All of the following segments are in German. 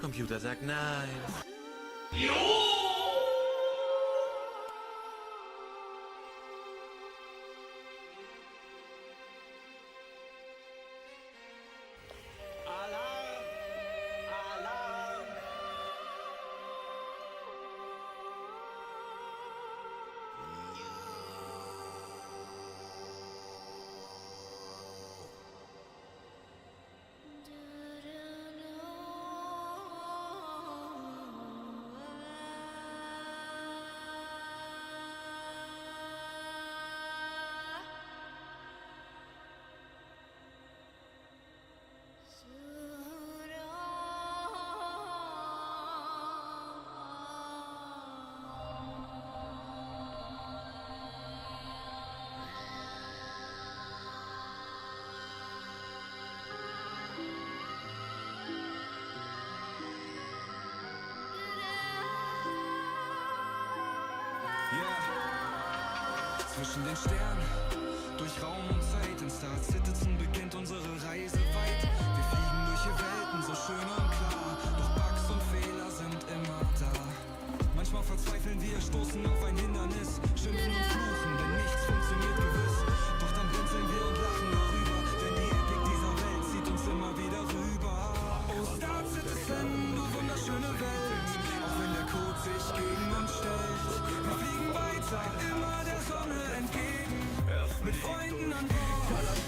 Computer sagt nein. Zwischen den Sternen, durch Raum und Zeit, in Star Citizen beginnt unsere Reise weit. Wir fliegen durch die Welten, so schön und klar, doch Bugs und Fehler sind immer da. Manchmal verzweifeln wir, stoßen auf ein Hindernis, schimpfen und fluchen, denn nichts funktioniert gewiss. Doch dann blinzeln wir und lachen darüber, denn die Epik dieser Welt zieht uns immer wieder rüber. Oh Star Citizen, du wunderschöne Welt, auch wenn der Code sich gegen uns stellt. Wir fliegen weiter, immer der Sonne entgegen, mit Freunden an Bord.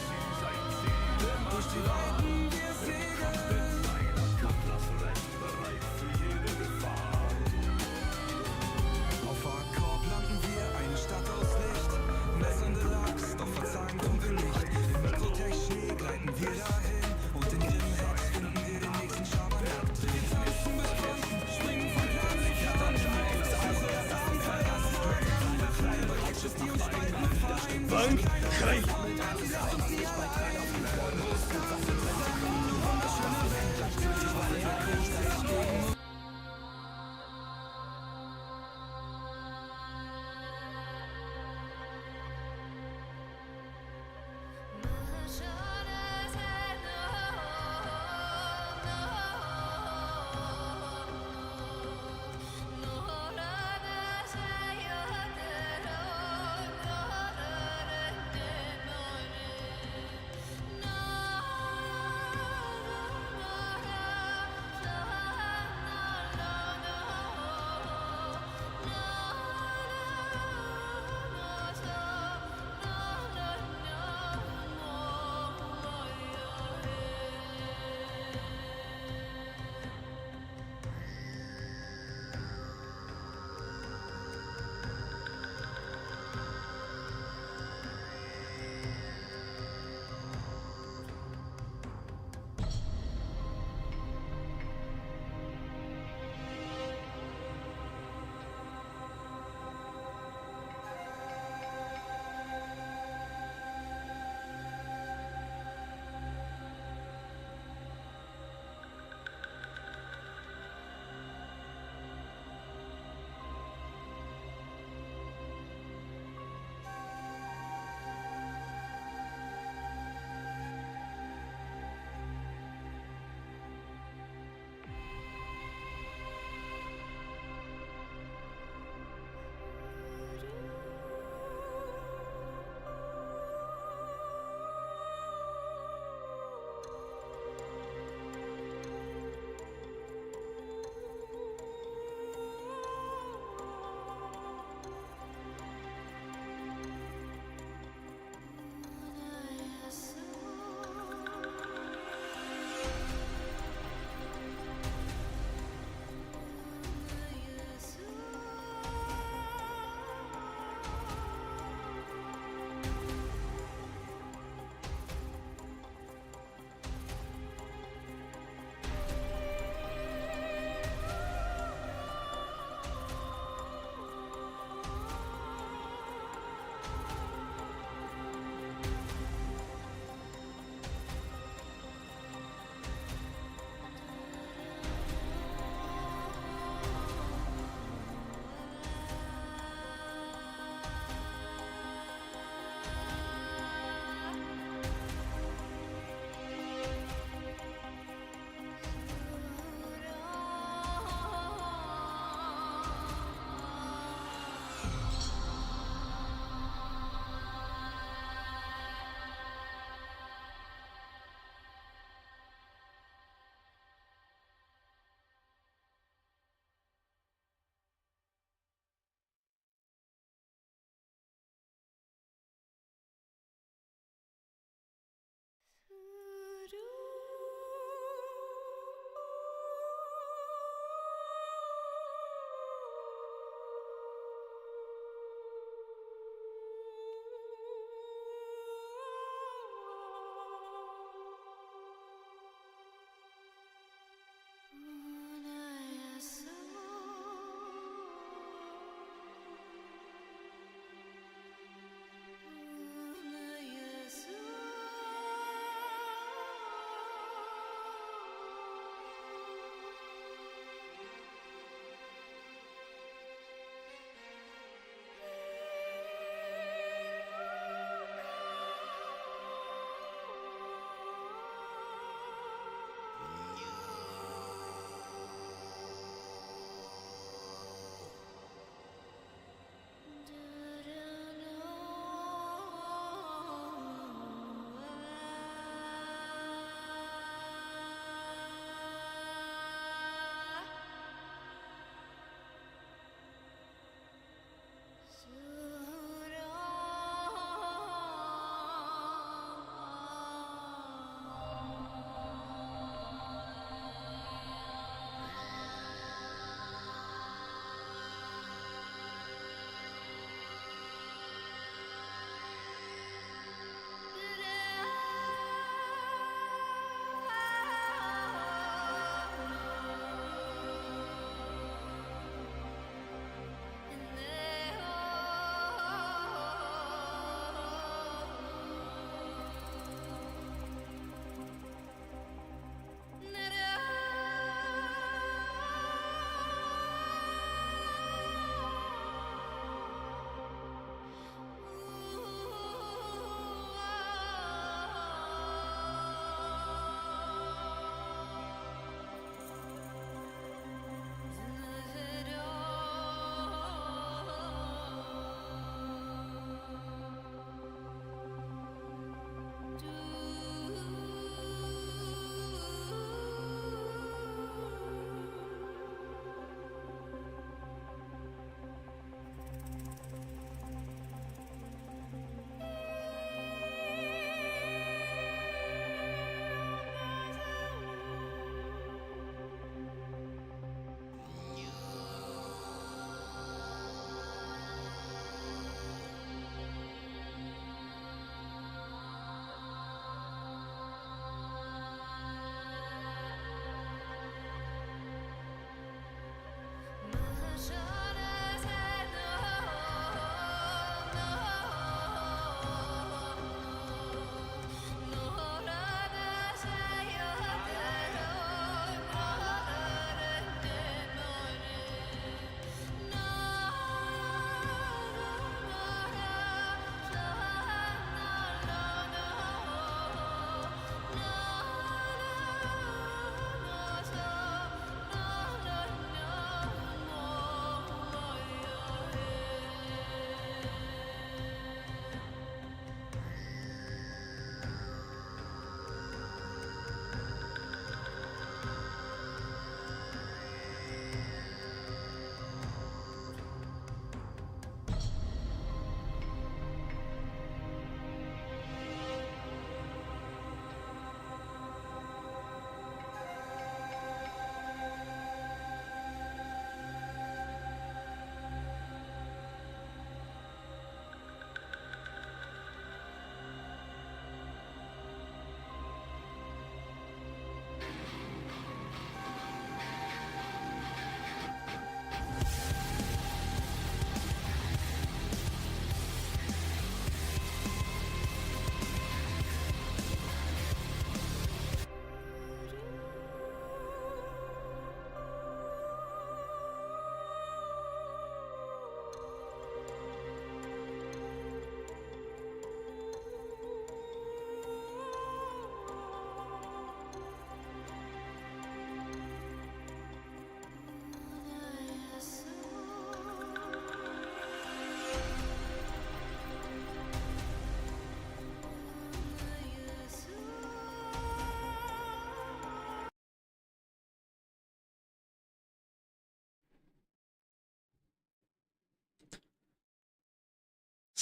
Durch die Weiten wir segeln, auf Akkord landen wir, eine Stadt aus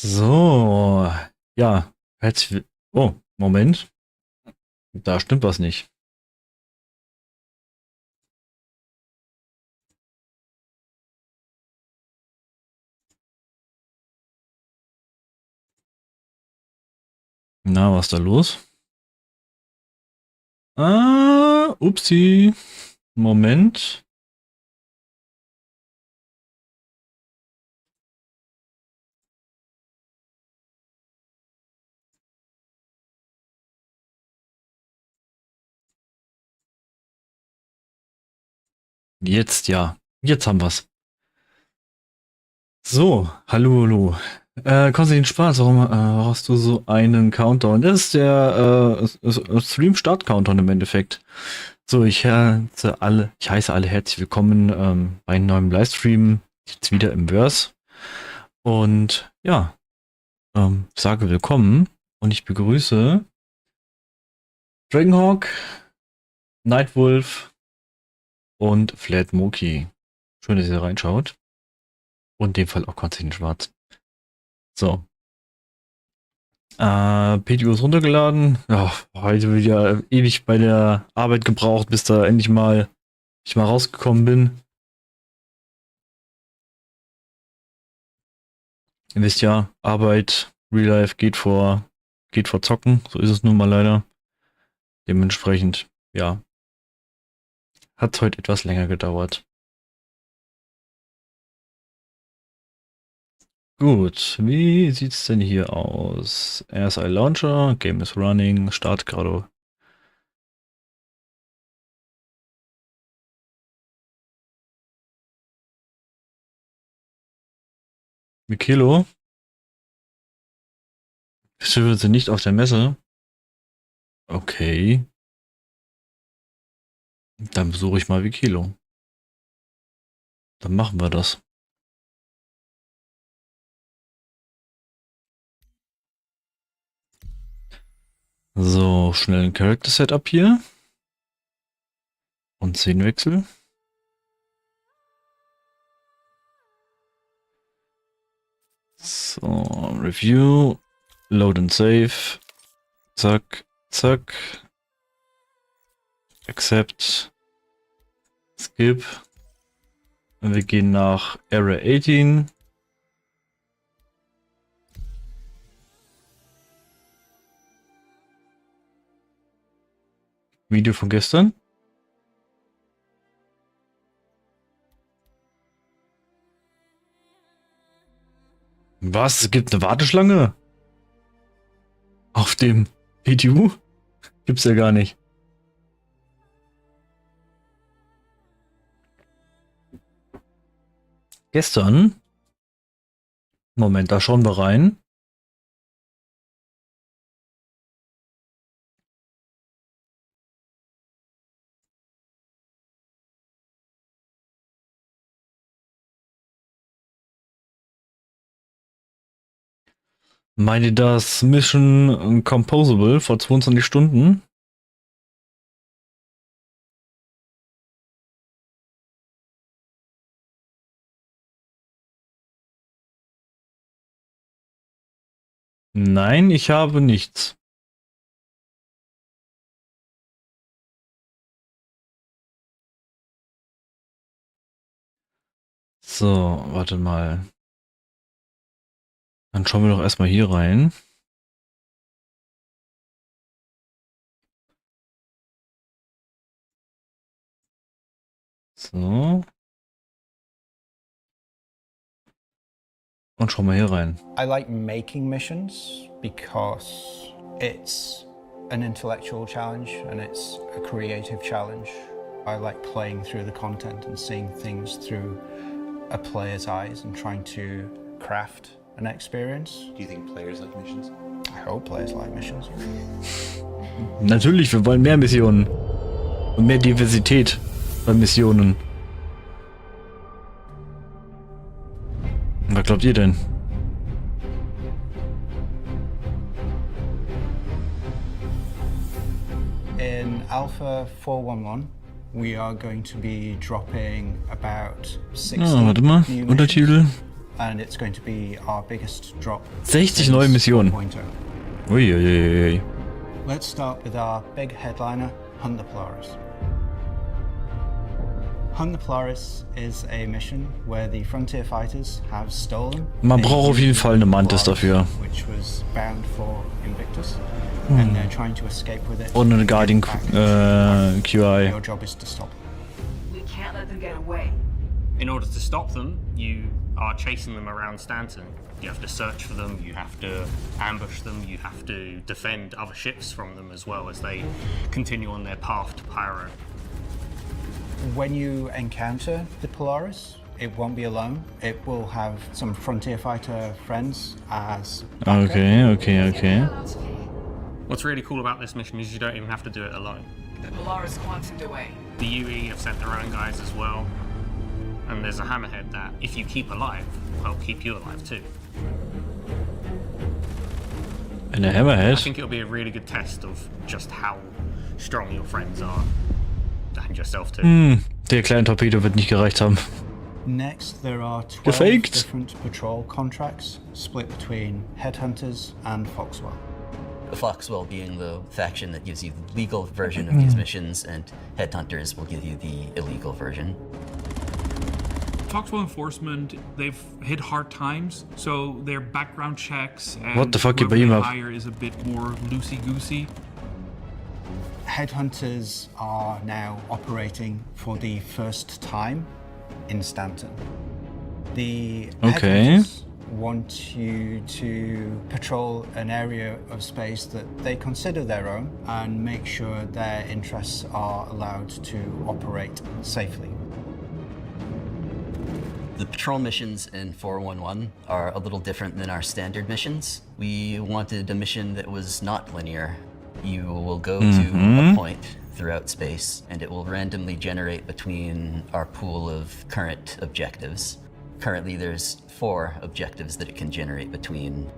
So, ja, herzlich. Oh, Moment, da stimmt was nicht. Na, was ist da los? Upsi. Moment. Jetzt ja. Jetzt haben wir's. So, hallo, hallo. Kostet den Spaß, warum hast du so einen Countdown? Das ist der Stream-Start-Countdown im Endeffekt. So, ich heiße alle herzlich willkommen bei einem neuen Livestream. Jetzt wieder im Verse. Und ja, sage willkommen und ich begrüße Dragonhawk, Nightwolf und Flat Moki. Schön, dass ihr reinschaut. Und in dem Fall auch Konstantin Schwarz. So. PTU ist runtergeladen. Ja, heute wieder ewig bei der Arbeit gebraucht, bis da endlich mal ich mal rausgekommen bin. Ihr wisst ja, Arbeit, Real Life geht vor Zocken. So ist es nun mal leider. Dementsprechend, ja, hat es heute etwas länger gedauert. Gut, wie sieht's denn hier aus? RSI Launcher, Game is running, Start gerade. Wie Kilo? Schiffen Sie nicht auf der Messe? Okay. Dann besuche ich mal wie Kilo. Dann machen wir das. So, schnell ein Character Setup hier. Und Szenenwechsel. So, Review. Load and Save. Zack, zack. Accept. Skip. Und wir gehen nach Area 18. Video von gestern. Was? Es gibt eine Warteschlange? Auf dem PTU? Gibt's ja gar nicht. Gestern? Moment, da schauen wir rein. Meint ihr das Mission Composable vor 22 Stunden? Nein, ich habe nichts. So, warte mal. Dann schauen wir doch erstmal hier rein. So. Und schauen wir hier rein. I like making missions because it's an intellectual challenge and it's a creative challenge. I like playing through the content and seeing things through a player's eyes and trying to craft an experience. Do you think players like missions? I hope players like missions. Natürlich, wir wollen mehr Missionen. Und mehr Diversität bei Missionen. Was glaubt ihr denn? In Alpha 411, we are going to be dropping about 60 warte mal. new Untertitel. missions. and it's going to be our biggest drop. 60 neue Missionen. Uiuiui. Let's start with our big headliner, Hunt the Polaris. Hunt the Polaris is a mission where the frontier fighters have stolen. Man braucht auf jeden Fall eine Mantis dafür. Which was bound for Invictus, and they're trying to escape with it. Und eine Guardian QI. Your job is to stop them. We can't let them get away. In order to stop them, you are chasing them around Stanton. You have to search for them, you have to ambush them, you have to defend other ships from them as well as they continue on their path to Pyro. When you encounter the Polaris, it won't be alone. It will have some frontier fighter friends as backup. Okay. What's really cool about this mission is you don't even have to do it alone. The Polaris wants him away. The UE have sent their own guys as well. And there's a hammerhead that, if you keep alive, will help keep you alive too. Eine I Hammerhead? think it'll be a really good test of just how strong your friends are, and yourself too. Der kleine Torpedo wird nicht gereicht haben. Next, there are 12 Gefaked. different patrol contracts split between Headhunters and Foxwell. Foxwell being the faction that gives you the legal version of these missions, and Headhunters will give you the illegal version. Foxwell Enforcement, they've hit hard times, so their background checks and What the fuck whoever you they up? hire is a bit more loosey-goosey. Headhunters are now operating for the first time in Stanton. The Okay. Headhunters want you to patrol an area of space that they consider their own and make sure their interests are allowed to operate safely. The patrol missions in 411 are a little different than our standard missions. We wanted a mission that was not linear. You will go to a point throughout space, and it will randomly generate between our pool of current objectives. Currently, there's 4 objectives that it can generate between.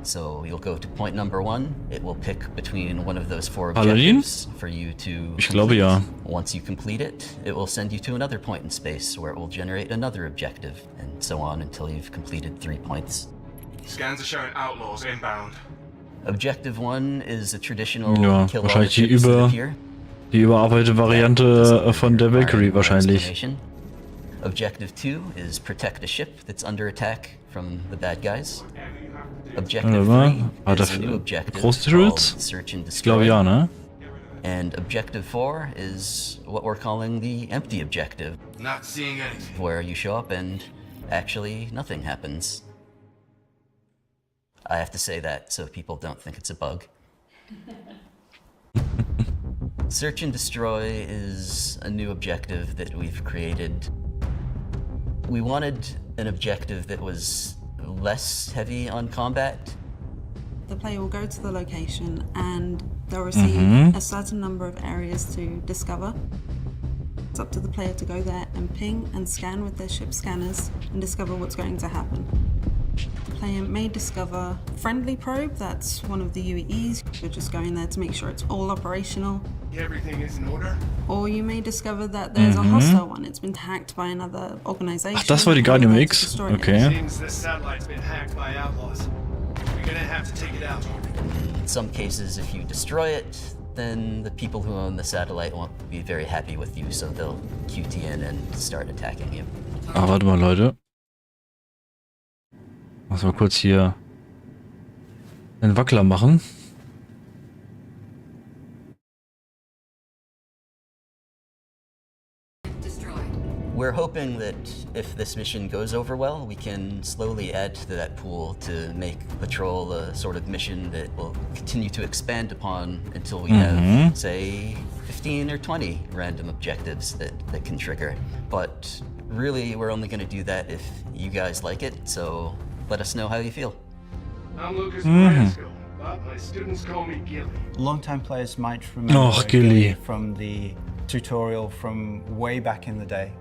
So you'll go to point number 1. It will pick between one of those 4 Paladin? objectives for you to Ich glaube ja. Once you complete it, it will send you to another point in space where it will generate another objective, and so on until you've completed 3 points. Scans are showing outlaws inbound. Objective 1 is a traditional Ja, kill all the wahrscheinlich die ships that appear. Die überarbeitete Variante von der Valkyrie wahrscheinlich. Explanation. Objective 2 is protect a ship that's under attack from the bad guys. Objective 3 Hat is a er new objective große called Turrets? Search and Ich glaube Destroy. ja, ne? And Objective 4 is what we're calling the empty objective, Not seeing anything. where you show up and actually nothing happens. I have to say that so people don't think it's a bug. Search and Destroy is a new objective that we've created. We wanted an objective that was less heavy on combat. The player will go to the location and they'll receive a certain number of areas to discover. It's up to the player to go there and ping and scan with their ship scanners and discover what's going to happen. The player may discover friendly probe, that's one of the UEEs. You're just going there to make sure it's all operational. Everything is in order. Or you may discover that there's a hostile one. It's been hacked by another organization. Ach, das war die and Guardian we're there X. to destroy it. Okay. Seems this satellite's been hacked by outlaws. We're gonna have to take it out. In some cases, if you destroy it, then the people who own the satellite won't be very happy with you, so they'll QT in and start attacking you. Ah, warte mal, Leute. Lass mal kurz hier einen Wackler machen. We're hoping that if this mission goes over well, we can slowly add to that pool to make Patrol a sort of mission that will continue to expand upon until we have, say, 15 or 20 random objectives that can trigger. But really, we're only going to do that if you guys like it, so let us know how you feel. I'm Lucas Brasco, but my students call me Gilly. Longtime players might remember Och, Gilly. from the tutorial from way back in the day.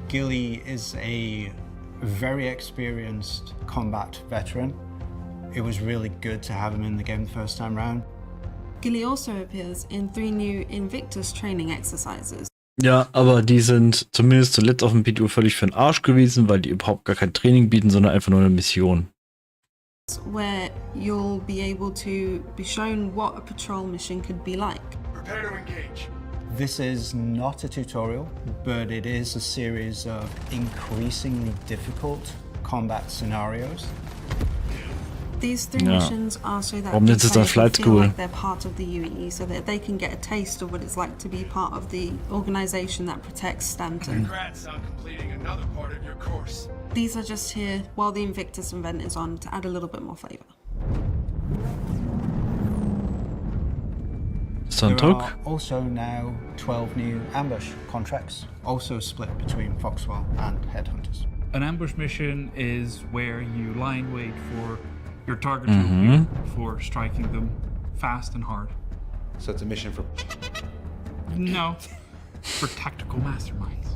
Gilly is a very experienced combat veteran. It was really good to have him in the game the first time round. Gilly also appears in 3 new Invictus training exercises. Ja, aber die sind zumindest zuletzt auf dem PTU völlig für den Arsch gewesen, weil die überhaupt gar kein Training bieten, sondern einfach nur eine Mission. Where you'll be able to be shown what a patrol mission could be like. Prepare to engage. This is not a tutorial, but it is a series of increasingly difficult combat scenarios. These 3 missions are so that Warum nennt es dann players Flight feel School? like they're part of the UE, so that they can get a taste of what it's like to be part of the organization that protects Stanton. Congrats on completing another part of your course. These are just here while the Invictus event is on to add a little bit more flavor. There are also now 12 new ambush contracts, also split between Foxwell and Headhunters. An ambush mission is where you lie in wait for your target to appear before striking them fast and hard. So it's a mission for... No, for tactical masterminds.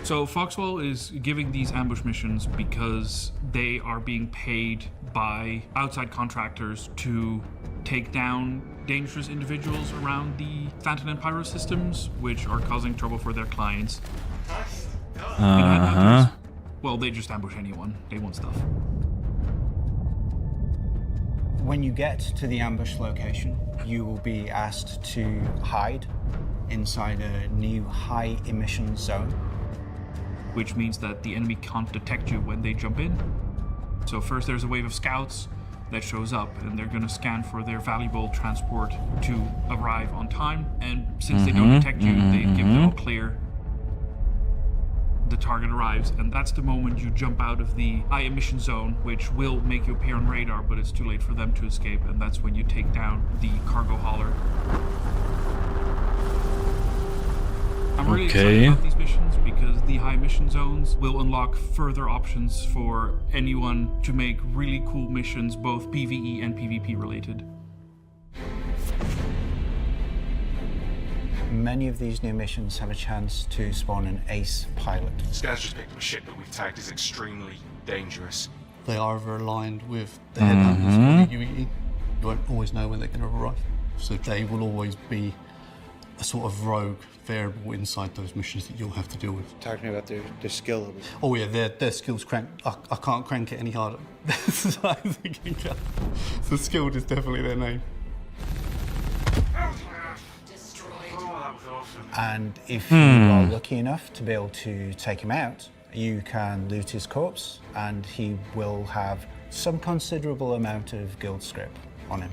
So Foxwell is giving these ambush missions because they are being paid by outside contractors to take down dangerous individuals around the Stanton and Pyro systems, which are causing trouble for their clients. Well, they just ambush anyone. They want stuff. When you get to the ambush location, you will be asked to hide inside a new high emission zone. Which means that the enemy can't detect you when they jump in. So first there's a wave of scouts that shows up, and they're gonna scan for their valuable transport to arrive on time. And since they don't detect you, they give the all clear. The target arrives, and that's the moment you jump out of the high emission zone, which will make you appear on radar, but it's too late for them to escape, and that's when you take down the cargo hauler. I'm really excited about these missions because the high mission zones will unlock further options for anyone to make really cool missions, both PvE and PvP related. Many of these new missions have a chance to spawn an ace pilot. This guy's just picked up a ship that we've tagged as extremely dangerous. They are over aligned with the headhunters of the UE. You won't always know when they're going to arrive. So they will always be a sort of rogue variable inside those missions that you'll have to deal with. Talk to me about their skill. Oh yeah, their skills crank. I can't crank it any harder. That's what I'm thinking. So skilled is definitely their name. And if you are lucky enough to be able to take him out, you can loot his corpse, and he will have some considerable amount of guild scrip on him.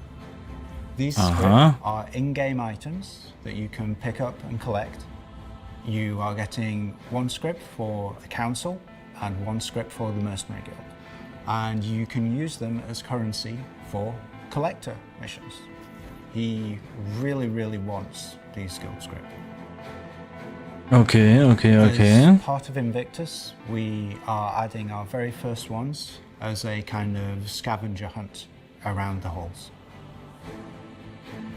These scrip are in-game items that you can pick up and collect. You are getting 1 scrip for the council and 1 scrip for the mercenary guild. And you can use them as currency for collector missions. He really, really wants these guild scrip. Okay. As part of Invictus, we are adding our very first ones as a kind of scavenger hunt around the halls.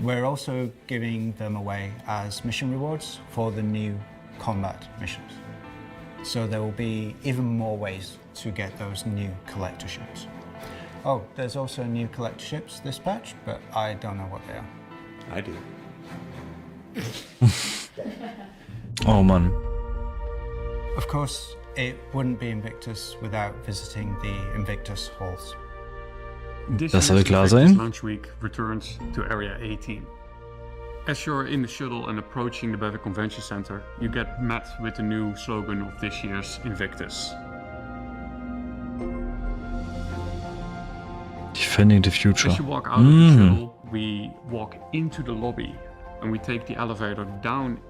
We're also giving them away as mission rewards for the new combat missions. So there will be even more ways to get those new collector ships. Oh, there's also new collector ships this patch, but I don't know what they are. I do. Oh Mann. Of course, it wouldn't be Invictus without visiting the Invictus halls. Das soll klar sein. Launch week returns to Area 18. As you're in the shuttle and approaching the Battle Convention Center, you get met with the new slogan of this year's Invictus. Defending the future. As you walk out of the shuttle, we walk into the lobby and we take the elevator down.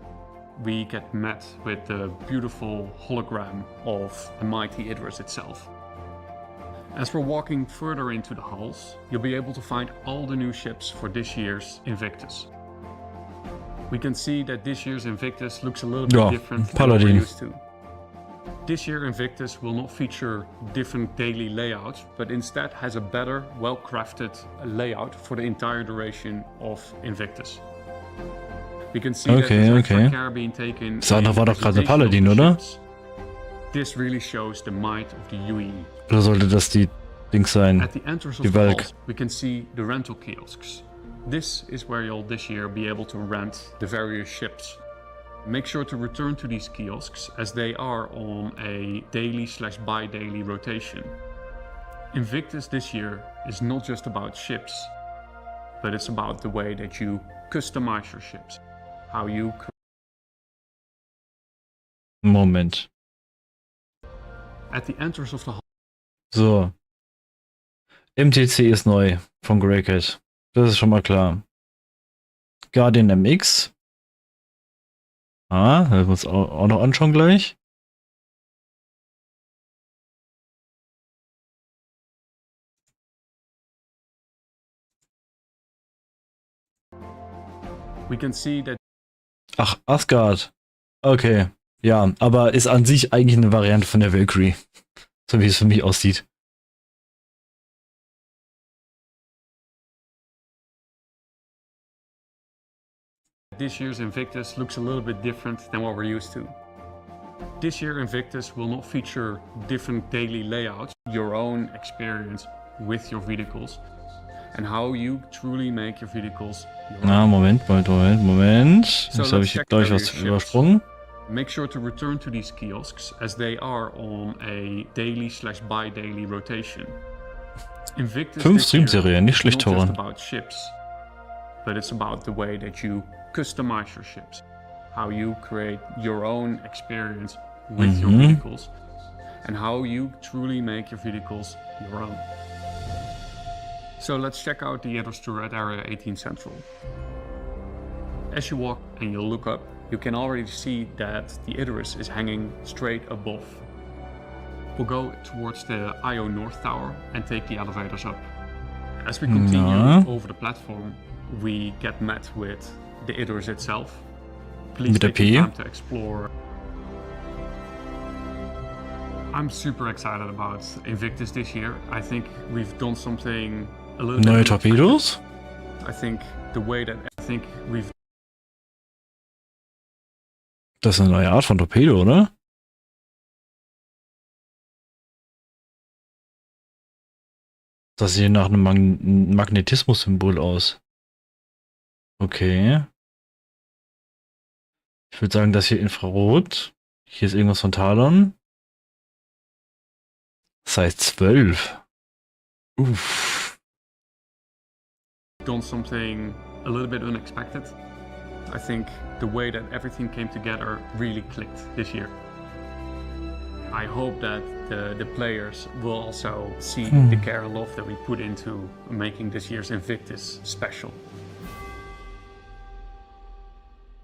We get met with the beautiful hologram of the mighty Idris itself. As we're walking further into the halls, you'll be able to find all the new ships for this year's Invictus. We can see that this year's Invictus looks a little bit different than what we're used to. This year Invictus will not feature different daily layouts, but instead has a better, well-crafted layout for the entire duration of Invictus. We can see that there's extra care being taken. Das andere war doch gerade Paladin, oder? This really shows the might of the UE. Oder sollte das die Dings sein? At the entrance of Die the Valk. halls, we can see the rental kiosks. This is where you'll this year be able to rent the various ships. Make sure to return to these kiosks as they are on a daily/bi-daily rotation. Invictus this year is not just about ships, but it's about the way that you customize your ships. How you Moment. at the entrance of the So. MTC ist neu von Greycat. Das ist schon mal klar. Guardian MX. Ah, das werden wir uns auch noch anschauen gleich. we can see that Ach, Asgard. Okay. Ja, aber ist an sich eigentlich eine Variante von der Valkyrie. So wie es für mich aussieht. this year's Invictus looks a little bit different than what we're used to. This year Invictus will not feature different daily layouts, your own experience with your vehicles and how you truly make your vehicles your Na, own. Moment. So Jetzt habe let's ich check gleich various was ships. übersprungen. Make sure to return to these kiosks as they are on a daily/bi-daily rotation. Invictus 5 this year Stream-Serien, nicht is schlecht, not just Toran. about ships, but it's about the way that you customize your ships, how you create your own experience with your vehicles, and how you truly make your vehicles your own. So let's check out the Jahres tour at Area 18 Central. As you walk and you look up, you can already see that the Idris is hanging straight above. We'll go towards the IO North Tower and take the elevators up. As we continue Ja. over the platform, we get met with the Idris itself. Please Mit der take your P. time to explore. I'm super excited about Invictus this year. I think we've done something a little Neue bit unexpected. Torpedos? I think the way that we've Das ist eine neue Art von Torpedo, oder? Das sieht nach einem Magnetismus-Symbol aus. Okay. Ich würde sagen, das hier Infrarot. Hier ist irgendwas von Talon. Size 12. Uff. done something a little bit unexpected. I think the way that everything came together really clicked this year. I hope that the players will also see the care and love that we put into making this year's Invictus special.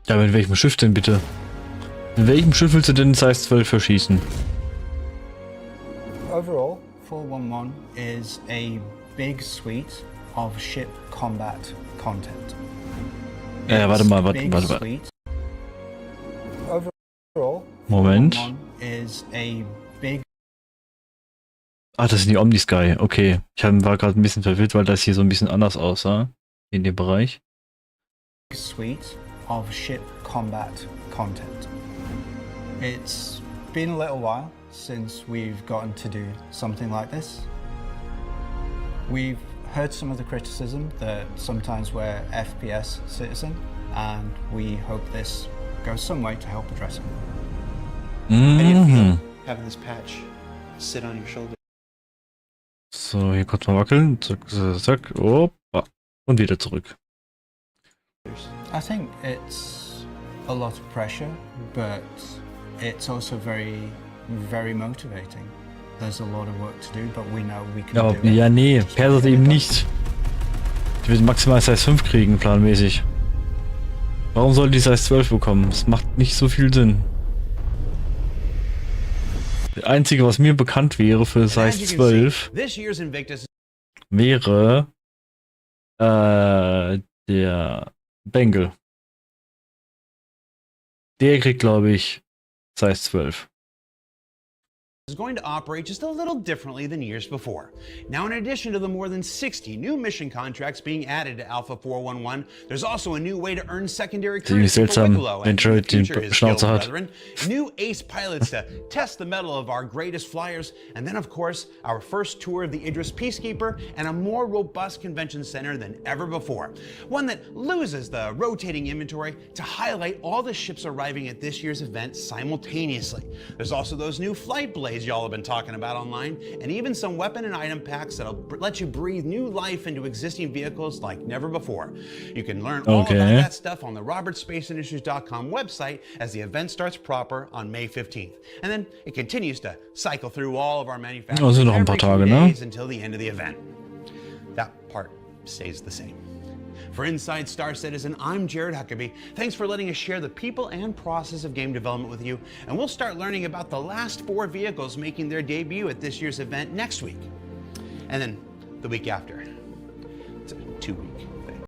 Ja, mit welchem Schiff denn bitte? Mit welchem Schiff willst du denn Size 12 verschießen? Overall, 411 is a big suite of ship combat content. Warte mal. Overall, Moment. 411 is a big Ah, das sind die Omni-Sky. Okay. Ich war gerade ein bisschen verwirrt, weil das hier so ein bisschen anders aussah. In dem Bereich. suite of ship combat content. It's been a little while since we've gotten to do something like this. We've heard some of the criticism that sometimes we're FPS citizen, and we hope this goes some way to help address it. How do you feel having this patch sit on your shoulder? So, hier kurz mal wackeln. Zack, zack, zack. Opa. Und wieder zurück. I think it's a lot of pressure, but it's also very, very motivating. There's a lot of work to do, but we know we can Ja, do it. ja, nee, Persos eben nicht. Die wird maximal Size 5 kriegen, planmäßig. Warum soll die Size 12 bekommen? Das macht nicht so viel Sinn. Das Einzige, was mir bekannt wäre für Size 12, wäre der Bengal. Der kriegt, glaube ich, Size 12. is going to operate just a little differently than years before. Now, in addition to the more than 60 new mission contracts being added to Alpha 411, there's also a new way to earn secondary credits for Wiggolo and future his guild brethren, new ace pilots to test the mettle of our greatest flyers, and then, of course, our first tour of the Idris Peacekeeper and a more robust convention center than ever before. One that loses the rotating inventory to highlight all the ships arriving at this year's event simultaneously. There's also those new flight blades y'all have been talking about online, and even some weapon and item packs that'll let you breathe new life into existing vehicles like never before. You can learn all about that stuff on the robertspaceindustrials.com website as the event starts proper on May 15th. And then it continues to cycle through all of our manufacturers every 2 days until the end of the event. That part stays the same. For Inside Star Citizen, I'm Jared Huckabee. Thanks for letting us share the people and process of game development with you, and we'll start learning about the last 4 vehicles making their debut at this year's event next week. And then the week after. It's a 2-week